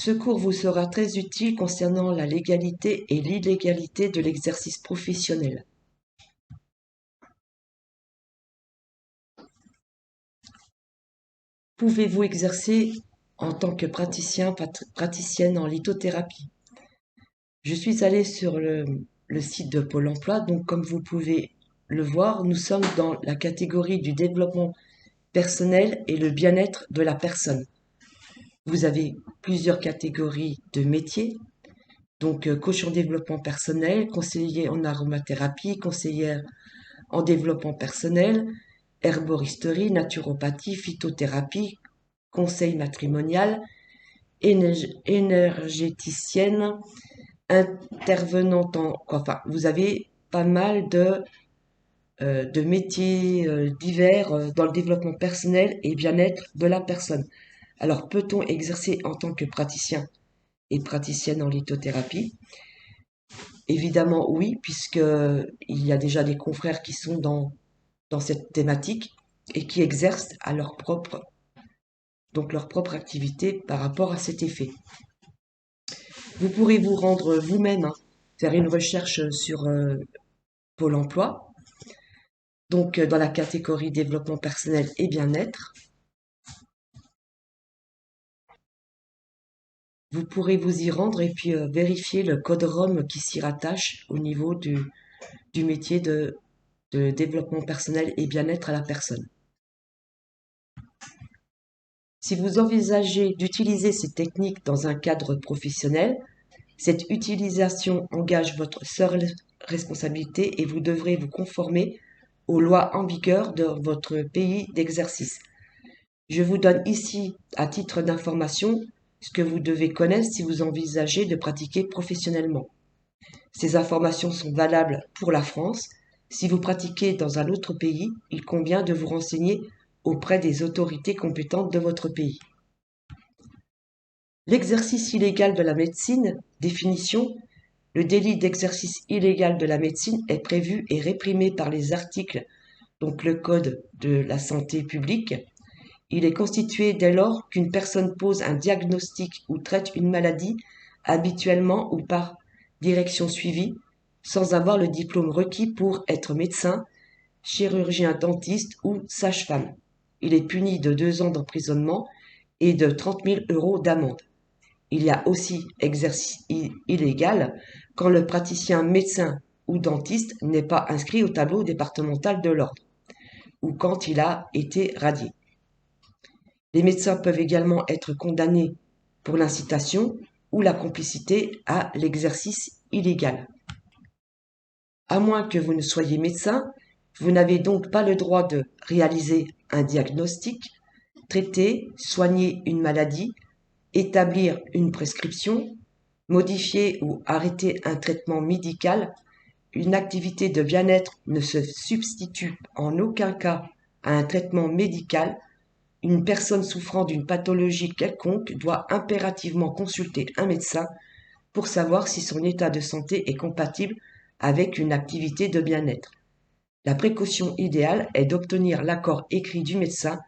Ce cours vous sera très utile concernant la légalité et l'illégalité de l'exercice professionnel. Pouvez-vous exercer en tant que praticienne en lithothérapie? Je suis allée sur le site de Pôle emploi, donc comme vous pouvez le voir, nous sommes dans la catégorie du développement personnel et le bien-être de la personne. Vous avez plusieurs catégories de métiers, donc coach en développement personnel, conseiller en aromathérapie, conseillère en développement personnel, herboristerie, naturopathie, phytothérapie, conseil matrimonial, énergéticienne, intervenante enfin, vous avez pas mal de métiers divers dans le développement personnel et bien-être de la personne. Alors, peut-on exercer en tant que praticien et praticienne en lithothérapie? Évidemment, oui, puisque il y a déjà des confrères qui sont dans cette thématique et qui exercent à leur propre activité par rapport à cet effet. Vous pourrez vous rendre vous-même, faire une recherche sur Pôle emploi, donc dans la catégorie développement personnel et bien-être. Vous pourrez vous y rendre et puis vérifier le code ROM qui s'y rattache au niveau du métier de développement personnel et bien-être à la personne. Si vous envisagez d'utiliser ces techniques dans un cadre professionnel, cette utilisation engage votre seule responsabilité et vous devrez vous conformer aux lois en vigueur de votre pays d'exercice. Je vous donne ici, à titre d'information, ce que vous devez connaître si vous envisagez de pratiquer professionnellement. Ces informations sont valables pour la France. Si vous pratiquez dans un autre pays, il convient de vous renseigner auprès des autorités compétentes de votre pays. L'exercice illégal de la médecine, définition. Le délit d'exercice illégal de la médecine est prévu et réprimé par les articles, donc le Code de la santé publique. Il est constitué dès lors qu'une personne pose un diagnostic ou traite une maladie habituellement ou par direction suivie, sans avoir le diplôme requis pour être médecin, chirurgien dentiste ou sage-femme. Il est puni de 2 ans d'emprisonnement et de 30 000 € d'amende. Il y a aussi exercice illégal quand le praticien médecin ou dentiste n'est pas inscrit au tableau départemental de l'ordre ou quand il a été radié. Les médecins peuvent également être condamnés pour l'incitation ou la complicité à l'exercice illégal. À moins que vous ne soyez médecin, vous n'avez donc pas le droit de réaliser un diagnostic, traiter, soigner une maladie, établir une prescription, modifier ou arrêter un traitement médical. Une activité de bien-être ne se substitue en aucun cas à un traitement médical. Une personne souffrant d'une pathologie quelconque doit impérativement consulter un médecin pour savoir si son état de santé est compatible avec une activité de bien-être. La précaution idéale est d'obtenir l'accord écrit du médecin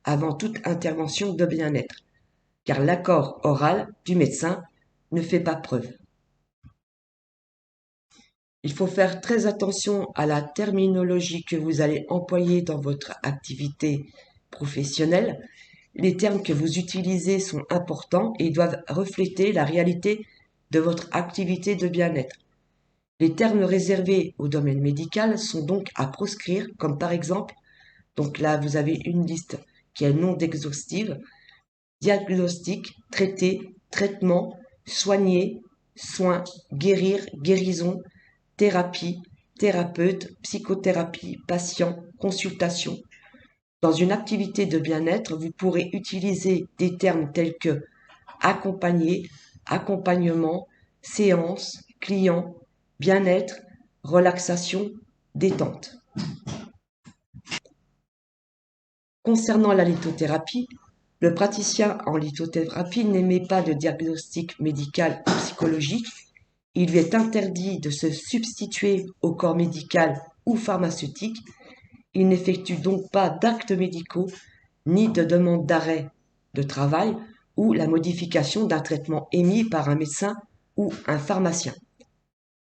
avant toute intervention de bien-être, car l'accord oral du médecin ne fait pas preuve. Il faut faire très attention à la terminologie que vous allez employer dans votre activité professionnelle. Les termes que vous utilisez sont importants et doivent refléter la réalité de votre activité de bien-être. Les termes réservés au domaine médical sont donc à proscrire, comme par exemple, donc là vous avez une liste qui est non exhaustive, diagnostic, traiter, traitement, soigner, soins, guérir, guérison, thérapie, thérapeute, psychothérapie, patient, consultation. Dans une activité de bien-être, vous pourrez utiliser des termes tels que accompagner, accompagnement, séance, client, bien-être, relaxation, détente. Concernant la lithothérapie, le praticien en lithothérapie n'émet pas de diagnostic médical ou psychologique. Il lui est interdit de se substituer au corps médical ou pharmaceutique. Il n'effectue donc pas d'actes médicaux ni de demande d'arrêt de travail ou la modification d'un traitement émis par un médecin ou un pharmacien.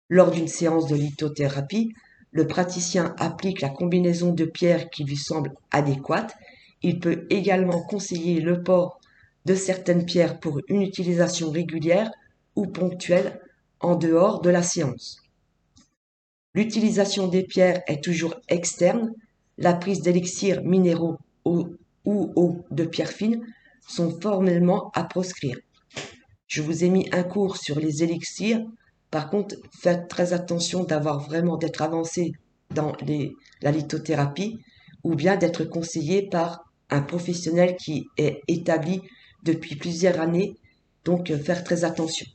Lors d'une séance de lithothérapie, le praticien applique la combinaison de pierres qui lui semble adéquate. Il peut également conseiller le port de certaines pierres pour une utilisation régulière ou ponctuelle en dehors de la séance. L'utilisation des pierres est toujours externe. La prise d'élixirs minéraux ou eau de pierre fine sont formellement à proscrire. Je vous ai mis un cours sur les élixirs. Par contre, faites très attention d'être avancé dans la lithothérapie ou bien d'être conseillé par un professionnel qui est établi depuis plusieurs années. Donc, faire très attention.